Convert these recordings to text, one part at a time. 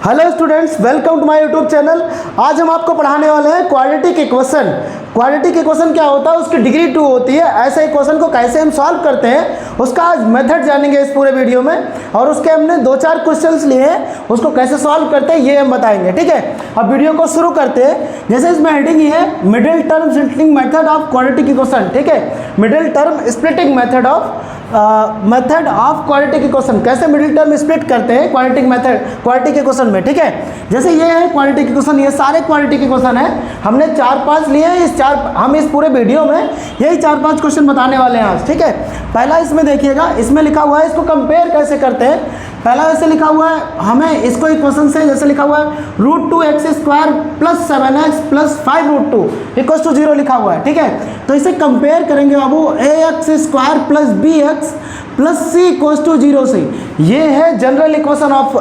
Hello students, welcome to my YouTube channel. आज हम आपको पढ़ाने वाले हैं क्वाड्रेटिक इक्वेशन। क्वाड्रेटिक इक्वेशन क्या होता है, उसकी डिग्री 2 होती है। ऐसे इक्वेशन को कैसे हम सॉल्व करते हैं उसका आज मेथड जानेंगे इस पूरे वीडियो में, और उसके हमने 2-4 क्वेश्चंस लिए हैं, उसको कैसे सॉल्व करते हैं ये हम बताएंगे। ठीक है, अब वीडियो को शुरू करते हैं। जैसे इसमें हेडिंग ही है middle term splitting method of quadratic equation. ठीक है, middle term splitting method of quadratic equation, कैसे मिडिल टर्म स्प्लिट करते हैं क्वाड्रेटिक इक्वेशन में। ठीक है, जैसे ये है क्वाड्रेटिक इक्वेशन, ये सारे क्वाड्रेटिक इक्वेशन है, हमने 4-5 लिए हैं। हम इस पूरे वीडियो में यही 4-5 क्वेश्चन बताने वाले हैं आज। ठीक है, पहला इसमें देखिएगा, इसमें लिखा हुआ है, इसको कंपेयर कैसे करते हैं। पहला ऐसे लिखा हुआ है, हमें इसको इक्वेशन से जैसे लिखा हुआ है √2x² + 7x + 5√2 = 0 लिखा हुआ है। ठीक है, तो इसे कंपेयर करेंगे बाबू ax² + bx + c = 0 से। ये है general equation of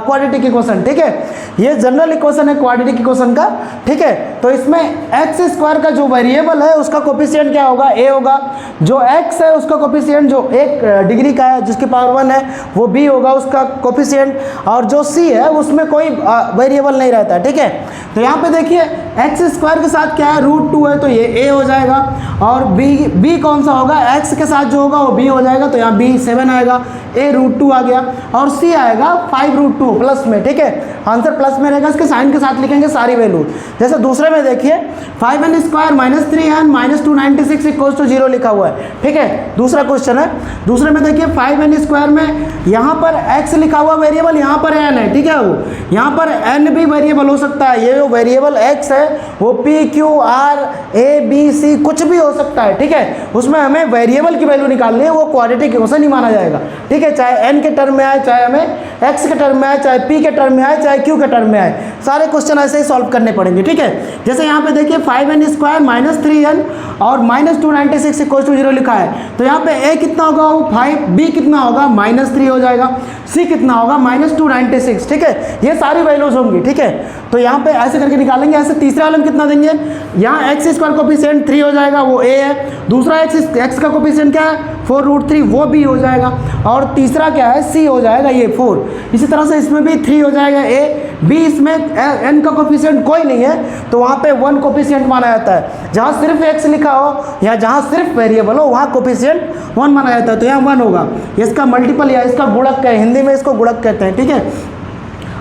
quadratic equation. ठीक है, ये जनरल इक्वेशन है क्वाड्रेटिक इक्वेशन का। ठीक है, तो इसमें x² का जो वेरिएबल है उसका कोफिशिएंट क्या होगा, a होगा। जो x है उसका कोफिशिएंट जो 1 डिग्री का है जिसकी पावर 1 है वो b होगा उसका कोफिशिएंट, और जो c है उसमें कोई वेरिएबल नहीं रहता। ठीक है, तो यहाँ पे देखिए x² के साथ क्या है, √2 है तो ये a हो जाएगा, और b कौन सा होगा, x के साथ जो होगा वो b हो जाएगा, तो यहाँ b 7 आएगा, a √2 आ गया, और c आएगा 5√2 प्लस में। ठीक है, आंसर प्लस में रहेगा, इसके साइन के साथ लिखेंगे सारी वैल्यू। जैसे दूसरे में देखिए 5n² - 3n - 296 = 0 लिखा हुआ है। ठीक है, दूसरा क्वेश्चन है। दूसरे में देखिए 5n² में यहाँ पर x लिखा हुआ वेरिएबल, यहाँ पर n है। ठीक है, वो यहाँ पर n भी वेरिएबल हो सकता है, ये जो वेरिएबल x है वो p q r a b c कुछ भी हो सकता है। ठीक है, उसमें हमें वेरिएबल की वैल्यू निकालनी है, वो क्वाड्रेटिक इक्वेशन ही माना जाएगा। ठीक है, चाहे n के टर्म में आए, चाहे हमें x के टर्म में आए, चाहे p के टर्म में आए, चाहे q के टर्म में आए, सारे क्वेश्चन ऐसे ही सॉल्व करने पड़ेंगे। ठीक है, जैसे यहाँ पे देखिए 5n² - 3n और -296 = 0 लिखा है, तो यहाँ पे a कितना होगा, वो 5, b कितना होगा, -3 हो जाएगा, c कितना होगा, -296। ठीक है, ये सारी वैल्यूज होंगी। ठीक है, तो यहाँ पे ऐसे करके निकालेंगे। ऐसे तीसरा वाला कितना देंगे, यहाँ x² कोफिशिएंट 3 हो जाएगा, वो a है। दूसरा x का कोफिशिएंट क्या है, 4√3, वो b हो जाएगा, और तीसरा क्या है, c हो जाएगा, ये 4। इसी तरह से इसमें भी 3 हो जाएगा a, b, इसमें n का कोफिशिएंट कोई नहीं है तो वहाँ पे 1 कोफिशिएंट माना जाता है। जहाँ सिर्फ x लिखा हो या जहाँ सिर्फ वेरिएबल हो वहाँ कोफिशिएंट 1 माना जाता है, तो यहाँ 1 होगा। इसका मल्टीपल या इसका गुणक है, हिंदी में इसको गुणक कहते हैं। ठीक है,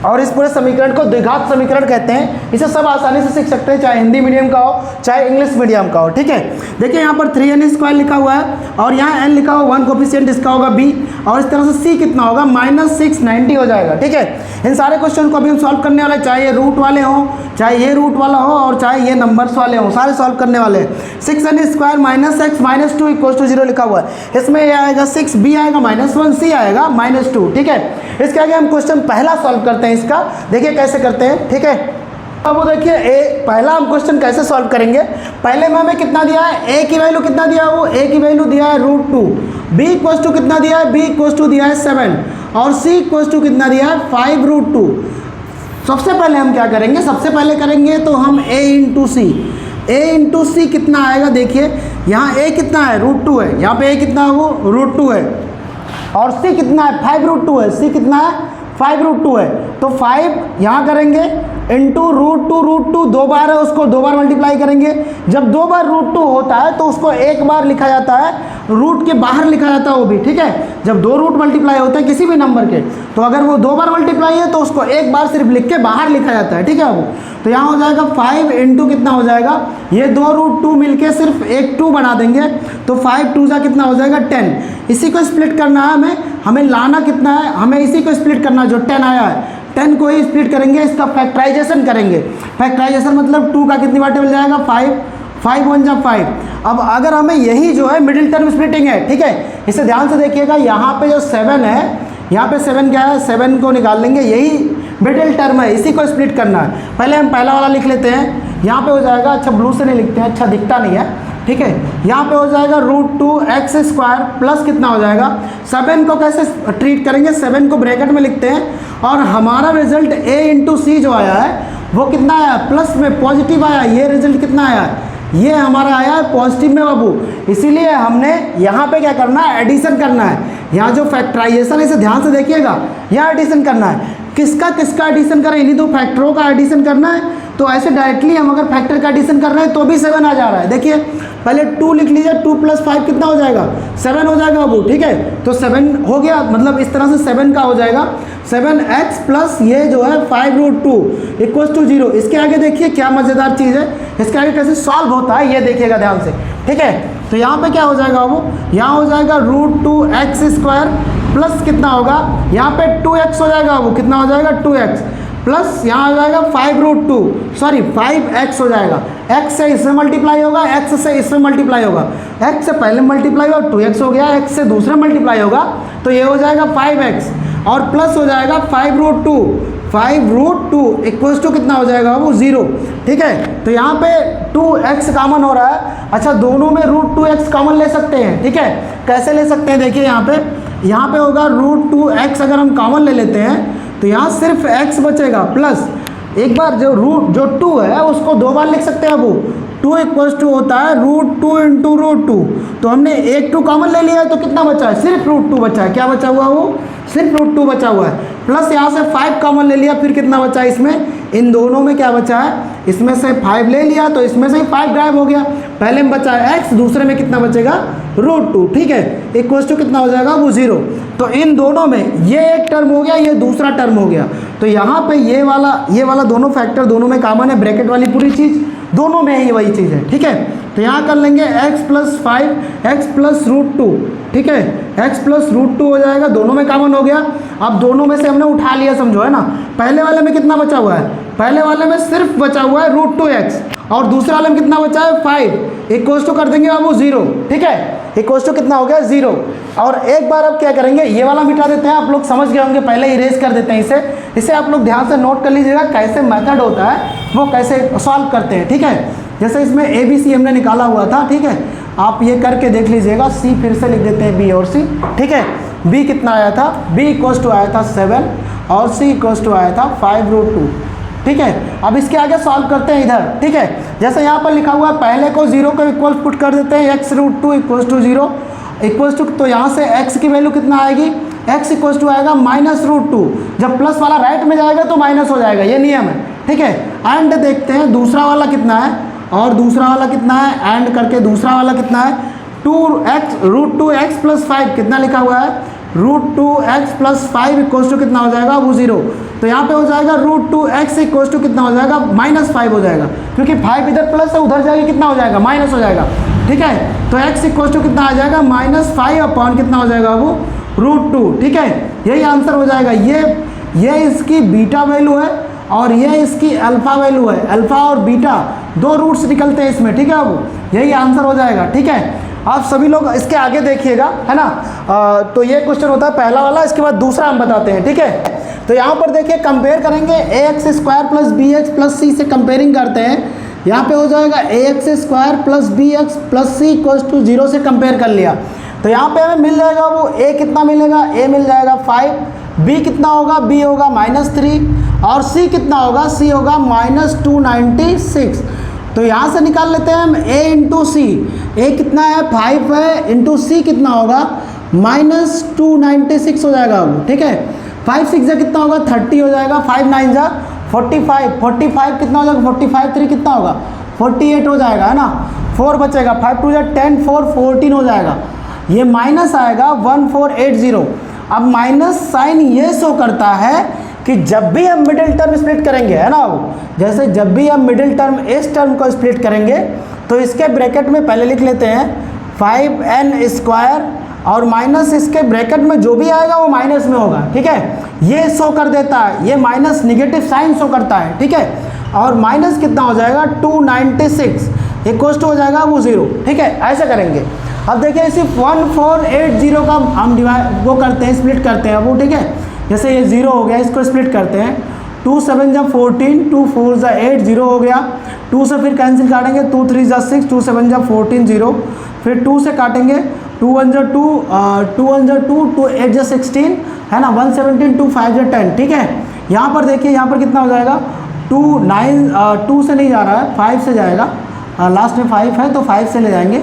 और इस पूरे समीकरण को द्विघात समीकरण कहते हैं। इसे सब आसानी से सीख सकते हैं, चाहे हिंदी मीडियम का हो चाहे इंग्लिश मीडियम का हो। ठीक है, देखिए यहाँ पर 3n² लिखा हुआ है, और यहाँ n लिखा हुआ, 1 कोफिशिएंट इसका होगा b, और इस तरह से c कितना होगा, -690 हो जाएगा। ठीक है, इन सारे क्वेश्चन को अभी हम सॉल्व करने वाले हैं, चाहे ये रूट वाले हों, चाहे ये रूट वाला हो, और चाहे ये नंबर्स वाले हों, सारे सॉल्व करने वाले हैं। 6n² - x - 2 = 0 लिखा हुआ है, इसमें ये आएगा 6, b आएगा -1, c आएगा -2। ठीक है, इसके आगे हम क्वेश्चन पहला सॉल्व करते हैं। इसका देखिए कैसे करते हैं। ठीक है, अब वो देखिए पहला हम क्वेश्चन कैसे सॉल्व करेंगे। पहले में हमें कितना दिया है, a की वैल्यू कितना दिया है, वो a की वैल्यू दिया है √2, b = कितना दिया है, b = दिया है 7, और c = कितना दिया है, 5√2। सबसे पहले हम क्या करेंगे, सबसे पहले करेंगे तो हम a × c कितना आएगा। देखिए यहाँ a कितना है, √2 है, यहाँ पे a कितना है, वो √2 है, और c कितना है, 5√2 है, c कितना है, 5√2 है। तो 5 यहाँ करेंगे इंटू √2 2 बार है, उसको 2 बार मल्टीप्लाई करेंगे। जब 2 बार √2 होता है तो उसको 1 बार लिखा जाता है, रूट के बाहर लिखा जाता है वो भी। ठीक है, जब 2 रूट मल्टीप्लाई होते हैं किसी भी नंबर के, तो अगर वो 2 बार मल्टीप्लाई है तो उसको 1 बार सिर्फ लिख के बाहर लिखा जाता है। ठीक है, वो तो यहाँ हो जाएगा 5 इंटू कितना हो जाएगा, ये 2 √2 मिलके सिर्फ एक 2 बना देंगे, तो 5 2 कितना हो जाएगा, 10। इसी को स्प्लिट करना है हमें लाना कितना है, हमें इसी को स्प्लिट करना है, जो 10 आया है 10 को ही स्प्लिट करेंगे, इसका फैक्टराइजेशन करेंगे। फैक्टराइजेशन मतलब 2 का कितनी बार मिल जाएगा, 5, 5 1 जा 5। अब अगर हमें यही जो है मिडिल टर्म स्प्लिटिंग है। ठीक है, इसे ध्यान से देखिएगा, यहाँ पे जो 7 है, यहाँ पे 7 क्या है, 7 को निकाल लेंगे, यही मिडिल टर्म है, इसी को स्प्लिट करना है। पहले हम पहला वाला लिख लेते हैं, यहाँ पे हो जाएगा, अच्छा ब्लू से नहीं लिखते हैं, अच्छा दिखता नहीं है। ठीक है, यहाँ पे हो जाएगा √2x² प्लस कितना हो जाएगा, 7 को कैसे ट्रीट करेंगे, 7 को ब्रैकेट में लिखते हैं, और हमारा रिजल्ट a × c जो आया है वो कितना आया, प्लस में पॉजिटिव आया। ये रिजल्ट कितना आया, ये हमारा आया है पॉजिटिव में बाबू। इसीलिए हमने यहाँ पे क्या करना है, एडिशन करना है। यहाँ जो फैक्टराइजेशन है इसे ध्यान से देखिएगा, यहाँ एडिशन करना है। किसका किसका एडिशन करें, इन्हीं दो फैक्टरों का एडिशन करना है। तो ऐसे डायरेक्टली हम अगर फैक्टर का एडिशन कर रहे हैं तो भी 7 आ जा रहा है। देखिए पहले 2 लिख लीजिए, 2 + 5 कितना हो जाएगा, 7 हो जाएगा वो, ठीक है। तो 7 हो गया, मतलब इस तरह से 7 का हो जाएगा 7x प्लस ये जो है 5√2 = 0। इसके आगे देखिए क्या मज़ेदार चीज़ है, इसके आगे कैसे सॉल्व होता है ये देखिएगा ध्यान से, ठीक है। तो यहाँ पे क्या हो जाएगा, वो यहाँ हो जाएगा √2x² प्लस कितना होगा, यहाँ पे 2x हो जाएगा, वो कितना हो जाएगा 2x प्लस यहाँ हो जाएगा 5x हो जाएगा। x से इसमें मल्टीप्लाई होगा, x से इसमें मल्टीप्लाई होगा, x से पहले मल्टीप्लाई होगा 2x हो गया, x से दूसरे मल्टीप्लाई होगा तो ये हो जाएगा 5x और प्लस हो जाएगा 5√2 इक्वल्स टू कितना हो जाएगा वो 0, ठीक है। तो यहाँ पे 2x कॉमन हो रहा है। अच्छा दोनों में √2x कॉमन ले सकते हैं, ठीक है। कैसे ले सकते हैं, देखिए यहाँ पे होगा √2x अगर हम कॉमन ले लेते हैं तो यहाँ सिर्फ x बचेगा प्लस एक बार जो 2 है उसको 2 बार लिख सकते हैं। अब 2 = होता है √2 × √2, तो हमने एक 2 कॉमन ले लिया है तो कितना बचा है, सिर्फ √2 बचा है। क्या बचा हुआ वो, सिर्फ √2 बचा हुआ है। प्लस यहाँ से 5 कॉमन ले लिया, फिर कितना बचा है इसमें, इन दोनों में क्या बचा है, इसमें से 5 ले लिया तो इसमें से 5 गायब हो गया। पहले में बचा है x, दूसरे में कितना बचेगा √2, ठीक है। इक्वल्स टू कितना हो जाएगा वो 0। तो इन दोनों में ये एक टर्म हो गया, ये दूसरा टर्म हो गया। तो यहाँ पे ये वाला दोनों फैक्टर दोनों में कॉमन है, ब्रैकेट वाली पूरी चीज़ दोनों में ही वही चीज़ है, ठीक है। तो यहाँ कर लेंगे x + 5 x + √2, ठीक है। x + √2 हो जाएगा, दोनों में कॉमन हो गया। अब दोनों में से हमने उठा लिया, समझो है ना। पहले वाले में कितना बचा हुआ है, पहले वाले में सिर्फ बचा हुआ है √2x और दूसरे वाले में कितना बचा है 5 इक्वल्स टू कर देंगे अब वो 0, ठीक है। इक्वल्स टू कितना हो गया 0। और एक बार अब क्या करेंगे, ये वाला मिटा देते हैं, आप लोग समझ गए होंगे, पहले इरेज कर देते हैं इसे आप लोग ध्यान से नोट कर लीजिएगा कैसे मेथड होता है वो कैसे सॉल्व करते हैं, ठीक है। जैसे इसमें ABC हमने निकाला हुआ था, ठीक है। आप ये करके देख लीजिएगा। C फिर से लिख देते हैं B और C, ठीक है। B कितना आया था, B = आया था 7 और C = आया था 5√2, ठीक है। अब इसके आगे सॉल्व करते हैं इधर, ठीक है। जैसे यहाँ पर लिखा हुआ है पहले को 0 को इक्वल पुट कर देते हैं, x√2 = 0 इक्वल्स टू, तो यहाँ से x की वैल्यू कितना आएगी, x = आएगा -√2। जब प्लस वाला राइट में जाएगा तो माइनस हो जाएगा, ये नियम है, ठीक है। एंड देखते हैं दूसरा वाला कितना है और दूसरा वाला कितना है, एंड करके दूसरा वाला कितना है √2x + 5 कितना लिखा हुआ है, √2x + 5 इक्वल्स टू कितना हो जाएगा वो 0। तो यहाँ पे हो जाएगा √2x इक्वल्स टू कितना हो जाएगा -5 हो जाएगा, क्योंकि 5 इधर प्लस है उधर जाएगा कितना हो जाएगा माइनस हो जाएगा, ठीक है। तो x इक्वल्स टू कितना आ जाएगा -5 अपॉन कितना हो जाएगा वो √2, ठीक है। यही आंसर हो जाएगा। ये इसकी बीटा वैल्यू है और ये इसकी अल्फ़ा वैल्यू है। अल्फ़ा और बीटा 2 रूट्स निकलते हैं इसमें, ठीक है। अब यही आंसर हो जाएगा, ठीक है। आप सभी लोग इसके आगे देखिएगा, है ना। तो ये क्वेश्चन होता है पहला वाला, इसके बाद दूसरा हम बताते हैं, ठीक है। तो यहाँ पर देखिए कंपेयर करेंगे ax² + bx + c से कंपेयरिंग करते हैं। यहाँ पे हो जाएगा ax² + bx + c = 0 से कंपेयर कर लिया। तो यहाँ पे हमें मिल जाएगा वो a कितना मिलेगा, a मिल जाएगा 5, b कितना होगा, b होगा -3 और c कितना होगा, c होगा -296। तो यहाँ से निकाल लेते हैं हम a × c। a कितना है 5 है, इंटू c कितना होगा -296 हो जाएगा, ठीक है। 5 6 जा कितना होगा 30 हो जाएगा, 5 9 जा 45, 45 कितना हो जाएगा 45 3 कितना होगा 48 हो जाएगा, है ना। 4 बचेगा, 5 2 जा 10 4 14 हो जाएगा। ये माइनस आएगा 1480। अब माइनस साइन ये शो करता है कि जब भी हम मिडिल टर्म स्प्लिट करेंगे, है ना, जैसे जब भी हम मिडिल टर्म इस टर्म को स्प्लिट करेंगे तो इसके ब्रैकेट में पहले लिख लेते हैं 5n² और माइनस इसके ब्रैकेट में जो भी आएगा वो माइनस में होगा, ठीक है। ये शो कर देता है, ये माइनस निगेटिव साइन शो करता है, ठीक है। और माइनस कितना हो जाएगा 296 इक्वल्स टू हो जाएगा वो 0, ठीक है। ऐसे करेंगे। अब देखिए इसी 1480 का हम डिवाइड वो करते हैं, स्प्लिट करते हैं वो, ठीक है। जैसे ये 0 हो गया, इसको स्प्लिट करते हैं। 2 7 जा 14, 2 4 जा 8, 0 हो गया। 2 से फिर कैंसिल काटेंगे, 2 3 जा 6, 2 7 जा 14, 0। फिर 2 से काटेंगे, 2 1 जा 2, 2 1 जा 2, 2 8 जा 16, है ना। 117, 2 5 जा 10, ठीक है। यहाँ पर देखिए, यहाँ पर कितना हो जाएगा 2 9, 2 से नहीं जा रहा है, 5 से जाएगा। लास्ट में 5 है तो 5 से ले जाएंगे।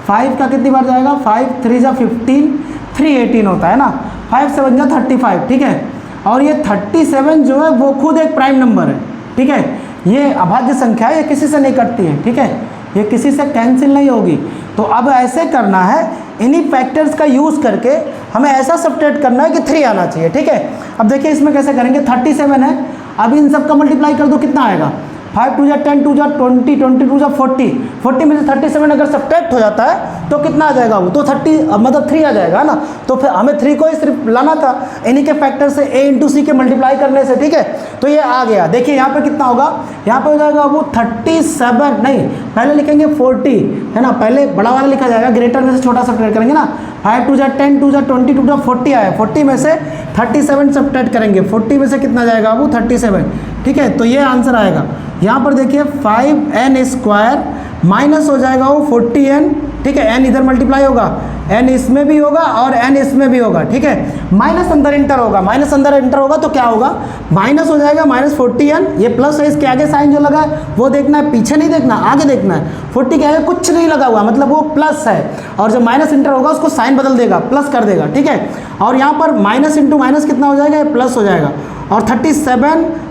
5 का कितनी बार जाएगा, 5 3 जा 15, 3 18 होता है ना। 5 7 जा 35, ठीक है। और ये 37 जो है वो खुद एक प्राइम नंबर है, ठीक है। ये अभाज्य संख्या है, ये किसी से नहीं कटती है, ठीक है, ये किसी से कैंसिल नहीं होगी। तो अब ऐसे करना है, इन्हीं फैक्टर्स का यूज़ करके हमें ऐसा सब्ट्रैक्ट करना है कि 3 आना चाहिए, ठीक है। अब देखिए इसमें कैसे करेंगे, 37 है, अब इन सब का मल्टीप्लाई कर दो, कितना आएगा, 5 2 जा 10 2 जा 20 20 2 जा 40 40 में से 37 अगर सब्ट्रैक्ट हो जाता है तो कितना आ जाएगा वो, तो 30 मतलब 3 आ जाएगा ना। तो फिर हमें 3 को ही सिर्फ लाना था इन्हीं के फैक्टर से a इंटू सी के मल्टीप्लाई करने से, ठीक है। तो ये आ गया, देखिए यहाँ पे कितना होगा, यहाँ पे हो जाएगा वो 37 नहीं, पहले लिखेंगे 40 है ना, पहले बड़ा वाला लिखा जाएगा, ग्रेटर में से छोटा सब्ट्रैक्ट करेंगे ना। 5 2 जा 10 2 जा 20 2 जा 40 आया, 40 में से 37 सब्ट्रैक्ट करेंगे, 40 में से कितना जाएगा वो 37, ठीक है। तो ये आंसर आएगा। यहाँ पर देखिए 5n² माइनस हो जाएगा वो 40n, ठीक है, n इधर मल्टीप्लाई होगा, n इसमें भी होगा और n इसमें भी होगा, ठीक है। माइनस अंदर इंटर होगा, माइनस अंदर इंटर होगा तो क्या होगा, माइनस हो जाएगा -40n, ये प्लस है, इसके आगे साइन जो लगा है वो देखना है, पीछे नहीं देखना, आगे देखना है। 40 के आगे कुछ नहीं लगा हुआ मतलब वो प्लस है, और जब माइनस इंटर होगा उसको साइन बदल देगा, प्लस कर देगा, ठीक है। और यहाँ पर माइनस इंटू माइनस कितना हो जाएगा, ये प्लस हो जाएगा। और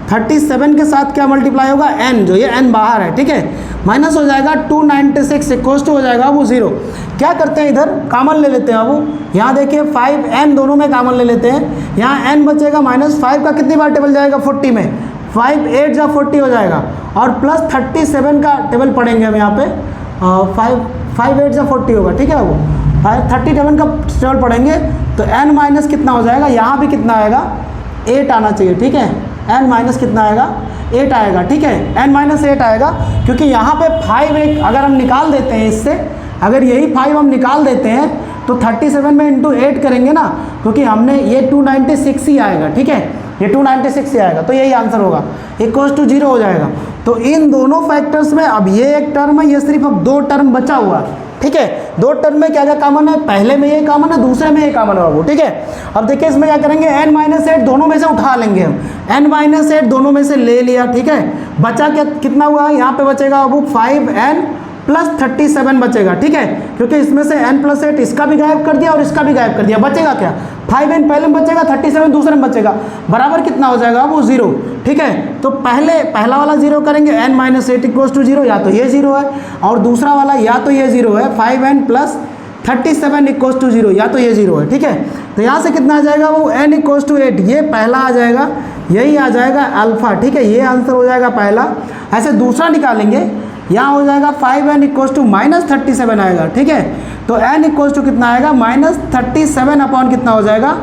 37 के साथ क्या मल्टीप्लाई होगा, n, जो ये n बाहर है, ठीक है, माइनस हो जाएगा 296 इक्वल्स टू हो जाएगा वो 0। क्या करते हैं, इधर कामन ले लेते हैं। अब यहाँ देखिए 5n दोनों में कामन ले लेते हैं, यहाँ n बचेगा -5 का कितनी बार टेबल जाएगा 40 में, 5 8 जा 40 हो जाएगा, और प्लस 37 का टेबल पढ़ेंगे हम यहाँ पे, 5 8 जा 40 होगा, ठीक है। वो 37 का टेबल पढ़ेंगे तो n माइनस कितना हो जाएगा, यहाँ भी कितना आएगा 8 आना चाहिए, ठीक है, n माइनस कितना आएगा 8 आएगा, ठीक है, n-8 आएगा, क्योंकि यहाँ पे 5 एक अगर हम निकाल देते हैं इससे, अगर यही 5 हम निकाल देते हैं तो 37 में इंटू 8 करेंगे ना, क्योंकि हमने ये 296 ही आएगा, ठीक है, ये 296 ही आएगा, तो यही आंसर होगा, इक्वल्स टू 0 हो जाएगा। तो इन दोनों फैक्टर्स में अब ये एक टर्म है, ये सिर्फ अब 2 टर्म बचा हुआ है, ठीक है। 2 टर्म में क्या क्या कॉमन है, पहले में ये कॉमन है, दूसरे में ये कॉमन है वो, ठीक है। अब देखिए इसमें क्या करेंगे, n-8 दोनों में से उठा लेंगे हम, n-8 दोनों में से ले लिया, ठीक है। बचा क्या, कितना हुआ, यहाँ पे बचेगा अब 5n प्लस 37 बचेगा, ठीक है, क्योंकि इसमें से n+8 इसका भी गायब कर दिया और इसका भी गायब कर दिया, बचेगा क्या, 5n पहले में बचेगा, 37 दूसरे में बचेगा, बराबर कितना हो जाएगा वो 0, ठीक है। तो पहला वाला 0 करेंगे, n-8 इक्वल्स टू 0, या तो ये 0 है, और दूसरा वाला या तो ये 0 है, 5n प्लस 37 इक्वल्स टू 0, या तो ये 0 है, ठीक है। तो यहाँ से कितना आ जाएगा वो n इक्वल्स टू 8, ये पहला आ जाएगा, यही आ जाएगा अल्फा, ठीक है, ये आंसर हो जाएगा पहला। ऐसे दूसरा निकालेंगे, यहाँ हो जाएगा 5n इक्वल्स टू -37 आएगा, ठीक है। तो n इक्वल्स टू कितना आएगा, -37 अपॉन कितना हो जाएगा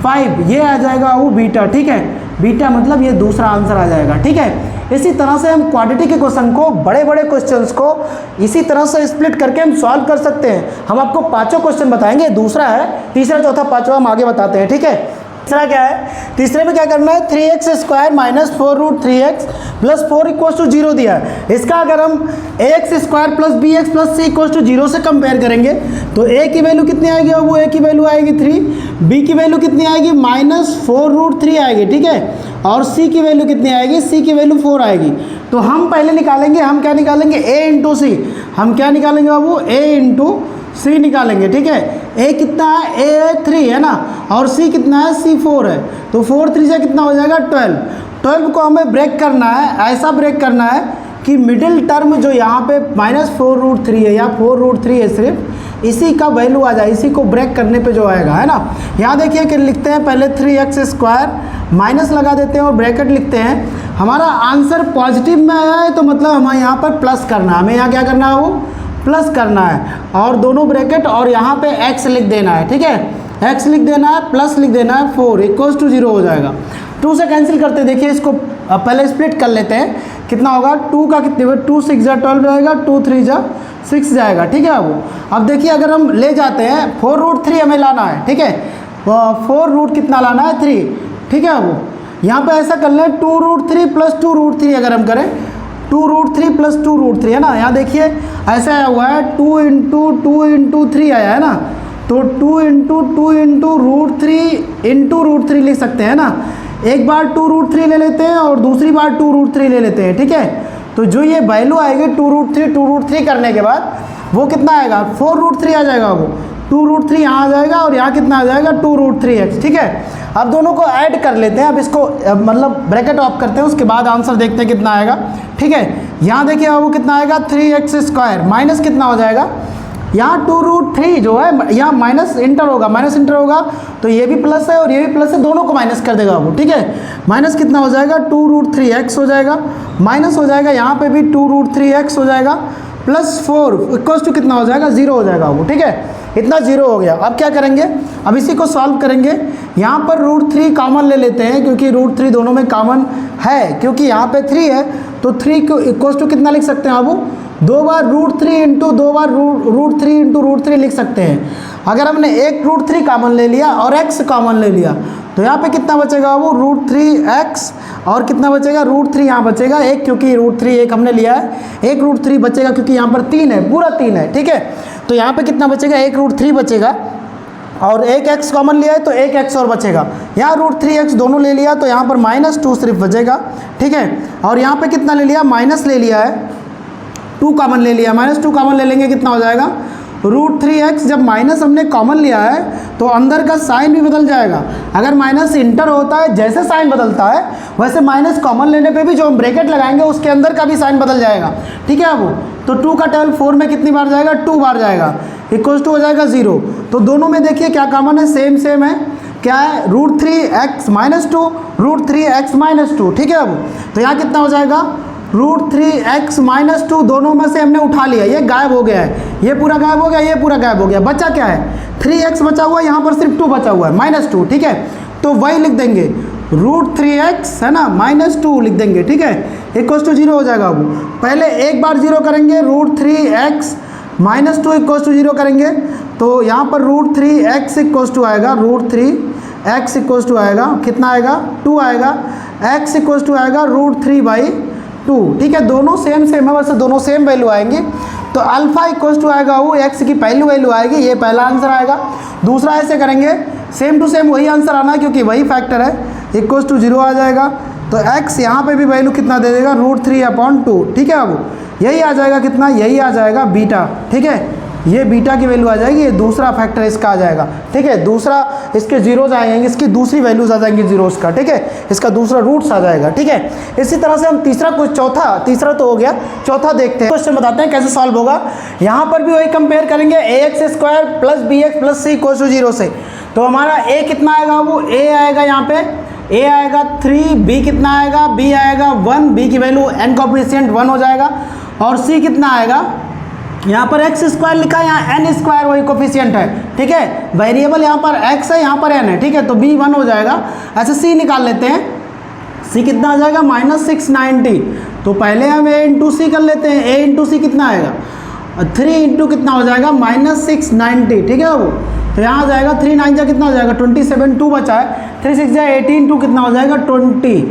5, ये आ जाएगा वो बीटा, ठीक है, बीटा मतलब ये दूसरा आंसर आ जाएगा, ठीक है। इसी तरह से हम क्वाड्रेटिक के क्वेश्चन को, बड़े बड़े क्वेश्चंस को इसी तरह से स्प्लिट करके हम सॉल्व कर सकते हैं। हम आपको 5 क्वेश्चन बताएंगे, दूसरा है, तीसरा चौथा पाँचवा हम आगे बताते हैं, ठीक है। तीसरा क्या है, तीसरे में क्या करना है, 3x² minus 4√3x plus 4 equals to 0 दिया है। इसका अगर हम ax² plus bx plus c equals to 0 से कंपेयर करेंगे तो a की वैल्यू कितनी आएगी, और वो a की वैल्यू आएगी 3, b की वैल्यू कितनी आएगी -4√3 आएगी, ठीक है, और c की वैल्यू कितनी आएगी, c की वैल्यू 4 आएगी। तो हम पहले निकालेंगे, हम क्या निकालेंगे, a इंटू सी, हम क्या निकालेंगे बाबू, a इंटू सी निकालेंगे, ठीक है। a कितना है, a 3 है ना, और c कितना है, c 4 है, तो 4 3 से कितना हो जाएगा 12 को हमें ब्रेक करना है, ऐसा ब्रेक करना है कि मिडिल टर्म जो यहाँ पे -4√3 है या 4√3 है, सिर्फ इसी का वैल्यू आ जाए, इसी को ब्रेक करने पे जो आएगा, है ना। यहाँ देखिए कि लिखते हैं पहले 3x² माइनस लगा देते हैं और ब्रैकेट लिखते हैं। हमारा आंसर पॉजिटिव में आया है तो मतलब हमें यहाँ पर प्लस करना है, हमें यहाँ क्या करना है, वो प्लस करना है, और दोनों ब्रैकेट और यहाँ पे x लिख देना है, ठीक है, x लिख देना है, प्लस लिख देना है, 4 इक्वल्स टू 0 हो जाएगा। 2 से कैंसिल करते हैं, देखिए इसको पहले स्प्लिट कर लेते हैं, कितना होगा, 2 का कितने, 2 6 जा 12 जाएगा, 2 3 जा 6 जाएगा, ठीक है। अब देखिए अगर हम ले जाते हैं 4√3 हमें लाना है, ठीक है, 4 कितना लाना है 3, ठीक है। यहाँ पे ऐसा कर लें 2√3 प्लस 2√3 अगर हम करें 2√3 प्लस 2√3 है ना, यहाँ देखिए ऐसा आया हुआ है 2 इंटू 3 आया है ना, तो 2 इंटू √3 लिख सकते हैं ना, एक बार 2√3 ले लेते हैं और दूसरी बार 2√3 ले लेते हैं, ठीक है। तो जो ये वैल्यू आएगी 2√3 करने के बाद वो कितना आएगा, 4√3 आ जाएगा, वो 2√3 यहाँ आ जाएगा और यहाँ कितना आ जाएगा 2√3x। ठीक है, अब दोनों को ऐड कर लेते हैं। अब इसको मतलब ब्रैकेट ऑफ करते हैं, उसके बाद आंसर देखते हैं कितना आएगा। ठीक है, यहाँ देखिए अब वो कितना आएगा 3x² माइनस कितना हो जाएगा, यहाँ 2√3 जो है यहाँ माइनस इंटर होगा तो ये भी प्लस है और ये भी प्लस है, दोनों को माइनस कर देगा वो। ठीक है, माइनस कितना हो जाएगा 2√3x हो जाएगा, माइनस हो जाएगा यहाँ पे भी 2√3x हो जाएगा, प्लस 4 इक्वल्स टू कितना हो जाएगा 0 हो जाएगा वो। ठीक है, इतना 0 हो गया। अब क्या करेंगे, अब इसी को सॉल्व करेंगे। यहाँ पर √3 कॉमन ले लेते हैं क्योंकि √3 दोनों में कॉमन है, क्योंकि यहाँ पे 3 है तो 3 को इक्वल्स टू कितना लिख सकते हैं अब, 2 बार √3 इंटू 2 बार √3 इंटू √3 लिख सकते हैं। अगर हमने एक √3 कॉमन ले लिया और x कॉमन ले लिया तो यहाँ पे कितना बचेगा वो √3x और कितना बचेगा √3 यहाँ बचेगा एक, क्योंकि √3 एक हमने लिया है, एक √3 बचेगा क्योंकि यहाँ पर 3 है, पूरा 3 है। ठीक है, तो यहाँ पे कितना बचेगा एक √3 बचेगा और एक x कॉमन लिया है तो एक x और बचेगा। यहाँ √3x दोनों ले लिया तो यहाँ पर -2 सिर्फ बचेगा। ठीक है, और यहाँ पे कितना ले लिया माइनस ले लिया है, 2 कॉमन ले लिया, -2 कॉमन ले लेंगे कितना हो जाएगा √3x। जब माइनस हमने कॉमन लिया है तो अंदर का साइन भी बदल जाएगा। अगर माइनस इंटर होता है जैसे साइन बदलता है वैसे माइनस कॉमन लेने पे भी जो हम ब्रैकेट लगाएंगे उसके अंदर का भी साइन बदल जाएगा। ठीक है, अब तो 2 का टेबल 4 में कितनी बार जाएगा 2 बार जाएगा, इक्वल्स टू हो जाएगा 0। तो दोनों में देखिए क्या कॉमन है, सेम है, क्या है √3x -2 √3x -2। ठीक है, अब तो यहाँ कितना हो जाएगा √3x -2, दोनों में से हमने उठा लिया, ये गायब हो गया है, ये पूरा गायब हो गया, ये पूरा गायब हो गया, बचा क्या है 3x बचा हुआ है, यहाँ पर सिर्फ 2 बचा हुआ है -2। ठीक है, तो वही लिख देंगे √3x है ना -2 लिख देंगे। ठीक है, इक्वल्स टू 0 हो जाएगा। अब पहले एक बार 0 करेंगे, √3x -2 इक्वल्स टू 0 करेंगे तो यहाँ पर √3x इक्वल्स टू आएगा, √3x इक्वल्स टू आएगा कितना आएगा 2 आएगा, x इक्वल्स टू आएगा √3/2। ठीक है, दोनों सेम है, वैसे दोनों सेम वैल्यू आएंगी तो अल्फा इक्वल्स टू आएगा वो x की पहली वैल्यू आएगी, ये पहला आंसर आएगा। दूसरा ऐसे करेंगे सेम टू सेम वही आंसर आना क्योंकि वही फैक्टर है, इक्वल्स टू 0 आ जाएगा। तो x यहाँ पे भी वैल्यू कितना दे देगा √3/2। ठीक है, अब यही आ जाएगा कितना, यही आ जाएगा बीटा। ठीक है, ये बीटा की वैल्यू आ जाएगी, ये दूसरा फैक्टर इसका आ जाएगा। ठीक है, दूसरा इसके जीरोज आएंगे, इसकी दूसरी वैल्यूज आ जाएंगी जीरोस का। ठीक है, इसका दूसरा रूट्स आ जाएगा। ठीक है, इसी तरह से हम तीसरा तो हो गया, चौथा देखते हैं। क्वेश्चन बताते हैं कैसे सॉल्व होगा। यहाँ पर भी वही कंपेयर करेंगे ax² + bx + c = 0 से। तो हमारा a कितना आएगा, वो a आएगा, यहाँ पे a आएगा 3, b कितना आएगा, b आएगा 1, b की वैल्यू n कोएफिशिएंट 1 हो जाएगा, और c कितना आएगा, यहाँ पर x² लिखा है, यहाँ n² वही कोफिशिएंट है। ठीक है, वेरिएबल यहाँ पर x है, यहाँ पर n है। ठीक है, तो b 1 हो जाएगा। ऐसे c निकाल लेते हैं, c कितना आ जाएगा -690। तो पहले हम a × c कर लेते हैं, a × c कितना आएगा 3 × कितना हो जाएगा -690। ठीक है, वो तो यहाँ आ जाएगा 3 9 जा कितना हो जाएगा 27, 2 बचा है, 3 6 जा 18, 2 कितना हो जाएगा 20,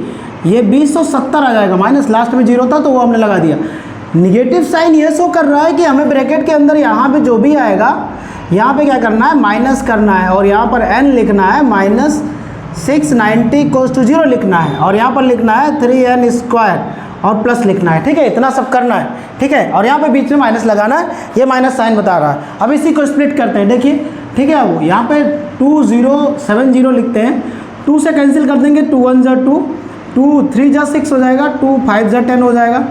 ये 270 आ जाएगा। माइनस लास्ट में 0 था तो वो हमने लगा दिया। निगेटिव साइन ये शो कर रहा है कि हमें ब्रैकेट के अंदर यहाँ पे जो भी आएगा यहाँ पे क्या करना है माइनस करना है, और यहाँ पर n लिखना है -690 = 0 लिखना है, और यहाँ पर लिखना है 3n² और प्लस लिखना है। ठीक है, इतना सब करना है। ठीक है, और यहाँ पे बीच में माइनस लगाना है, ये माइनस साइन बता रहा है। अब इसी को स्प्लिट करते हैं, देखिए। ठीक है, वो यहाँ पे 2070 लिखते हैं, 2 से कैंसिल कर देंगे, 2 1 = 2, 2 3 = 6 हो जाएगा, 2 5 = 10 हो जाएगा।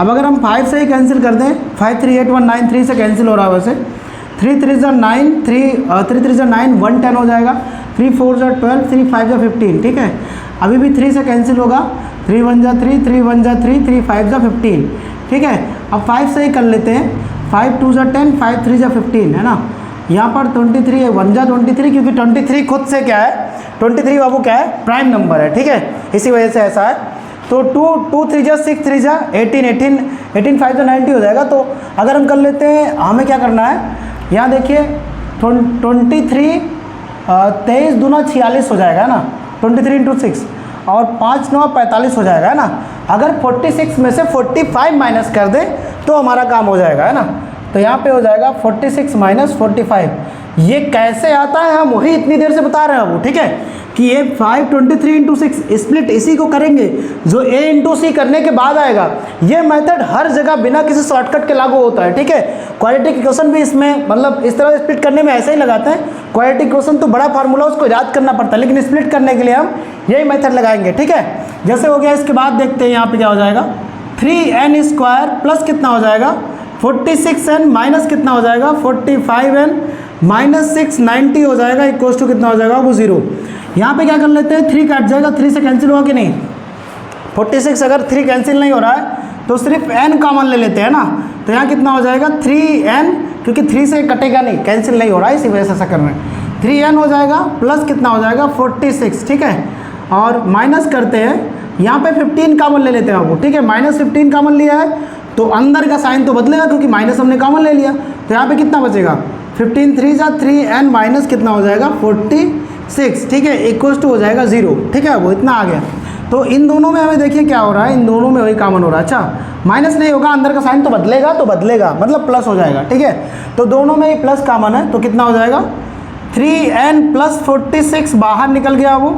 अब अगर हम 5 से ही कैंसिल कर दें, 5 3 8 1 9, 3 से कैंसिल हो रहा है वैसे, 3 3 = 9, 3 3 = 9, 1 10 हो जाएगा, 3 4 = 12, 3 5 = 15। ठीक है, अभी भी 3 से कैंसिल होगा, 3 1 = 3, 3 1 = 3, 3 5 = 15। ठीक है, अब 5 से ही कर लेते हैं, 5 2 = 10, 5 3 = 15 है ना। यहाँ पर 23 1 = 23, क्योंकि 23 खुद से क्या है 23 बाबू क्या है प्राइम नंबर है। ठीक है, इसी वजह से ऐसा है। तो 2 3 = 6, 3 = 18, 18 5 = 90 हो जाएगा। तो अगर हम कर लेते हैं, हमें क्या करना है, यहाँ देखिए 23 23 दूना 46 हो जाएगा ना, 23 × 6, और 5 9 45 हो जाएगा है ना। अगर 46 में से 45 माइनस कर दें तो हमारा काम हो जाएगा है ना। तो यहाँ पे हो जाएगा 46 - 45। ये कैसे आता है हम वही इतनी देर से बता रहे हैं वो। ठीक है, कि ये 523 इंटू 6 स्प्लिट इसी को करेंगे जो a इंटू सी करने के बाद आएगा। ये मेथड हर जगह बिना किसी शॉर्टकट के लागू होता है, ठीक है। क्वाड्रेटिक इक्वेशन भी इसमें मतलब इस तरह स्प्लिट करने में ऐसे ही लगाते हैं। क्वाड्रेटिक इक्वेशन तो बड़ा फार्मूला, उसको याद करना पड़ता है, लेकिन स्प्लिट करने के लिए हम यही मेथड लगाएंगे, ठीक है। जैसे हो गया, इसके बाद देखते हैं यहाँ पे क्या हो जाएगा, 3n² प्लस कितना हो जाएगा 46n माइनस कितना हो जाएगा 45n माइनस 690 हो जाएगा, इक्वल्स टू कितना हो जाएगा वो 0। यहाँ पे क्या कर लेते हैं, 3 काट जाएगा, 3 से कैंसिल हुआ कि नहीं, 46 अगर 3 कैंसिल नहीं हो रहा है तो सिर्फ n कॉमन ले लेते हैं ना, तो यहाँ कितना हो जाएगा 3n, क्योंकि 3 से कटेगा नहीं, कैंसिल नहीं हो रहा है, इसी वजह से ऐसा कर रहे हैं। 3n हो जाएगा प्लस कितना हो जाएगा 46, ठीक है। और माइनस करते हैं, यहाँ पे 15 कॉमन ले लेते हैं आपको, ठीक है। माइनस 15 कॉमन लिया है तो अंदर का साइन तो बदलेगा, क्योंकि माइनस हमने कॉमन ले लिया, तो यहाँ पे कितना बचेगा 15 3 जा 3n माइनस कितना हो जाएगा 46, ठीक है, इक्वल्स टू हो जाएगा 0, ठीक है। वो इतना आ गया। तो इन दोनों में हमें देखिए क्या हो रहा है, इन दोनों में वही कॉमन हो रहा है। अच्छा, माइनस नहीं होगा, अंदर का साइन तो बदलेगा मतलब प्लस हो जाएगा, ठीक है। तो दोनों में ही प्लस कॉमन है, तो कितना हो जाएगा 3n प्लस 46 बाहर निकल गया, वो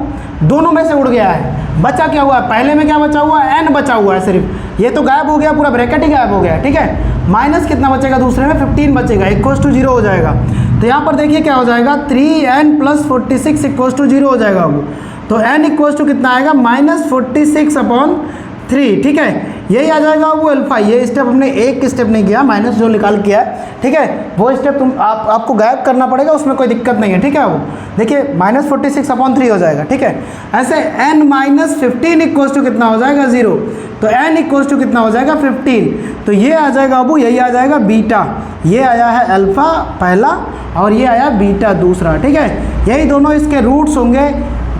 दोनों में से उड़ गया है। बचा क्या हुआ है, पहले में क्या बचा हुआ है, n बचा हुआ है सिर्फ, ये तो गायब हो गया, पूरा ब्रैकेट ही गायब हो गया, ठीक है। माइनस कितना बचेगा, दूसरे में 15 बचेगा, इक्वल्स टू 0 हो जाएगा। तो यहाँ पर देखिए क्या हो जाएगा 3n प्लस 46 इक्वल्स टू 0 हो जाएगा वो। तो n इक्वल्स टू कितना आएगा -46/3, ठीक है। यही आ जाएगा वो अल्फा। ये स्टेप हमने एक स्टेप नहीं किया, माइनस जो निकाल किया है, ठीक है, वो स्टेप आपको गायब करना पड़ेगा, उसमें कोई दिक्कत नहीं है, ठीक है। वो देखिए -46/3 हो जाएगा, ठीक है। ऐसे n-15 इक्वल्स टू कितना हो जाएगा 0, तो n इक्वल्स टू कितना हो जाएगा 15। तो ये आ जाएगा अबू, यही आ जाएगा बीटा। ये आया है अल्फ़ा पहला और ये आया बीटा दूसरा, ठीक है। यही दोनों इसके रूट्स होंगे।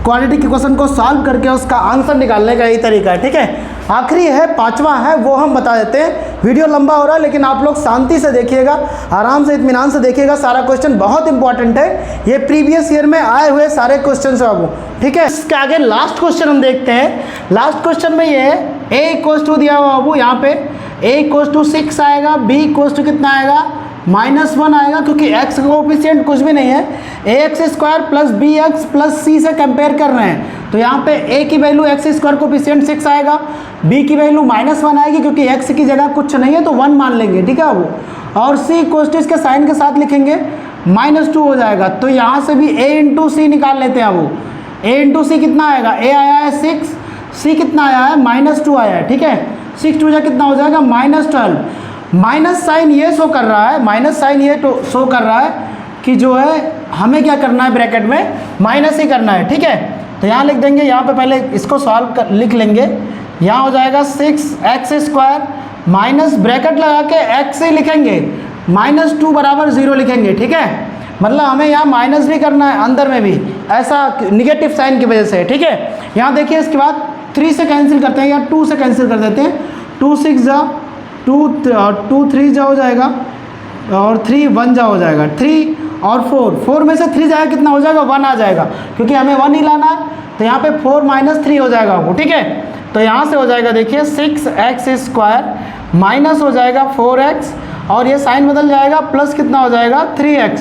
क्वाड्रेटिक इक्वेशन को सॉल्व करके उसका आंसर निकालने का यही तरीका है, ठीक है। आखिरी है, पांचवा है, वो हम बता देते हैं। वीडियो लंबा हो रहा है, लेकिन आप लोग शांति से देखिएगा, आराम से इत्मीनान से देखिएगा। सारा क्वेश्चन बहुत इंपॉर्टेंट है, ये प्रीवियस ईयर में आए हुए सारे क्वेश्चन है बाबू, ठीक है। इसके आगे लास्ट क्वेश्चन हम देखते हैं। लास्ट क्वेश्चन में ये है a इक्वल्स टू दिया हुआ बाबू, यहाँ पे a इक्वल्स टू 6 आएगा, b इक्वल्स टू कितना आएगा -1 आएगा, क्योंकि x का कोएफिशिएंट कुछ भी नहीं है। ax² plus bx plus c से कंपेयर कर रहे हैं, तो यहाँ पे a की वैल्यू x² कोएफिशिएंट 6 आएगा, b की वैल्यू -1 आएगी, क्योंकि x की जगह कुछ नहीं है तो 1 मान लेंगे, ठीक है वो। और c इक्वल्स टू इसके साइन के साथ लिखेंगे -2 हो जाएगा। तो यहाँ से भी a इंटू सी निकाल लेते हैं वो। a इंटू सी कितना आएगा, a आया है 6, c कितना आया है -2 आया है, ठीक है। 6 2 कितना हो जाएगा -12। माइनस साइन ये शो कर रहा है, माइनस साइन ये तो शो कर रहा है कि जो है हमें क्या करना है, ब्रैकेट में माइनस ही करना है, ठीक है। तो यहाँ लिख देंगे, यहाँ पे पहले इसको सॉल्व कर लिख लेंगे। यहाँ हो जाएगा 6x² माइनस ब्रैकेट लगा के x ही लिखेंगे, -2 बराबर 0 लिखेंगे, ठीक है। मतलब हमें यहाँ माइनस भी करना है, अंदर में भी ऐसा निगेटिव साइन की वजह से, ठीक है। यहाँ देखिए, इसके बाद 3 से कैंसिल करते हैं या 2 से कैंसिल कर देते हैं। 2 6 जा 2 3 जा हो जाएगा और 3 1 जा हो जाएगा, 3 और 4 में से 3 जाएगा कितना हो जाएगा 1 आ जाएगा, क्योंकि हमें 1 ही लाना है। तो यहाँ पे 4 - 3 हो जाएगा वो, ठीक है। तो यहाँ से हो जाएगा देखिए 6x² माइनस हो जाएगा 4x और ये साइन बदल जाएगा, प्लस कितना हो जाएगा 3x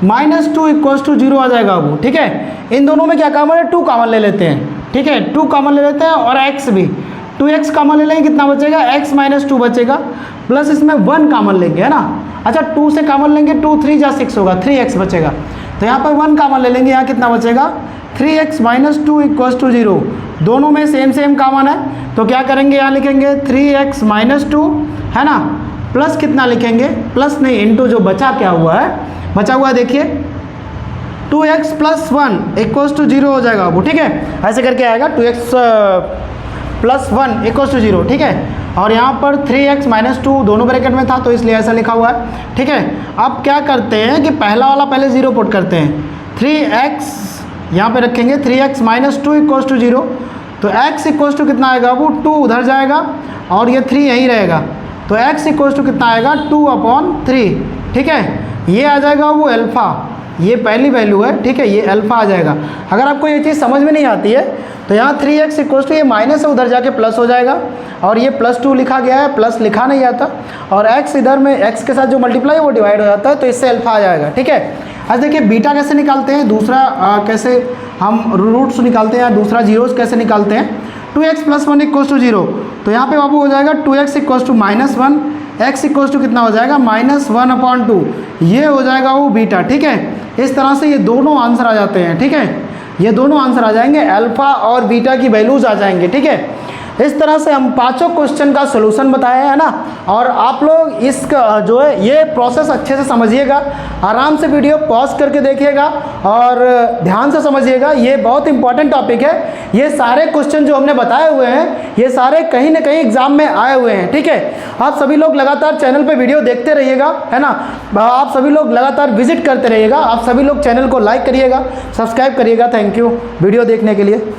-2 इक्वल्स टू 0 आ जाएगा वो, ठीक है। इन दोनों में क्या कॉमन है, 2 कॉमन ले लेते हैं, ठीक है। 2 कॉमन ले लेते हैं और x भी 2x कॉमन ले लेंगे, कितना बचेगा x -2 बचेगा, प्लस इसमें 1 कॉमन लेंगे, है ना। अच्छा, 2 से कॉमन लेंगे, 2 3 जा 6 होगा, 3x बचेगा। तो यहाँ पर 1 कॉमन ले लेंगे, यहाँ कितना बचेगा 3x -2 इक्वल्स टू 0। दोनों में सेम कॉमन है, तो क्या करेंगे, यहाँ लिखेंगे 3x -2, है ना, प्लस कितना लिखेंगे, प्लस नहीं इंटू, जो बचा क्या हुआ है, बचा हुआ देखिए 2x + 1 इक्वल्स टू 0 हो जाएगा वो, ठीक है। ऐसे करके आएगा 2x + 1 इक्वल्स टू 0, ठीक है। और यहाँ पर 3x -2 दोनों ब्रैकेट में था, तो इसलिए ऐसा लिखा हुआ है, ठीक है। अब क्या करते हैं कि पहला वाला पहले 0 पुट करते हैं, 3x यहाँ पे रखेंगे, 3x -2 इक्वल्स टू 0। तो x इक्वल्स टू कितना आएगा वो 2 उधर जाएगा और ये 3 यहीं रहेगा, तो x इक्वल्स टू कितना आएगा 2/3, ठीक है। ये आ जाएगा वो अल्फ़ा, ये पहली वैल्यू है, ठीक है, ये अल्फ़ा आ जाएगा। अगर आपको ये चीज़ समझ में नहीं आती है तो यहाँ 3x इक्वल्स टू ये माइनस है, उधर जाके प्लस हो जाएगा, और ये +2 लिखा गया है, प्लस लिखा नहीं आता, और x इधर में x के साथ जो मल्टीप्लाई है वो डिवाइड हो जाता है, तो इससे अल्फ़ा आ जाएगा, ठीक है। आज देखिए बीटा कैसे निकालते हैं, दूसरा कैसे हम रूट्स निकालते हैं, दूसरा जीरोस कैसे निकालते हैं। 2x + 1 = 0, तो यहाँ पे बाबू हो जाएगा 2x = -1, x = कितना हो जाएगा -1/2, ये हो जाएगा वो बीटा। ठीक है, इस तरह से ये दोनों आंसर आ जाते हैं। ठीक है, ये दोनों आंसर आ जाएंगे, अल्फ़ा और बीटा की वैल्यूज़ आ जाएंगे। ठीक है, इस तरह से हम पांचों क्वेश्चन का सॉल्यूशन बताया है ना। और आप लोग इसका जो है ये प्रोसेस अच्छे से समझिएगा, आराम से वीडियो पॉज करके देखिएगा और ध्यान से समझिएगा, ये बहुत इंपॉर्टेंट टॉपिक है। ये सारे क्वेश्चन जो हमने बताए हुए हैं ये सारे कहीं ना कहीं एग्जाम में आए हुए हैं। ठीक है, आप सभी लोग लगातार चैनल पे वीडियो देखते रहिएगा, है ना। आप सभी लोग लगातार विजिट करते रहिएगा, आप सभी लोग चैनल को लाइक करिएगा, सब्सक्राइब करिएगा। थैंक यू वीडियो देखने के लिए।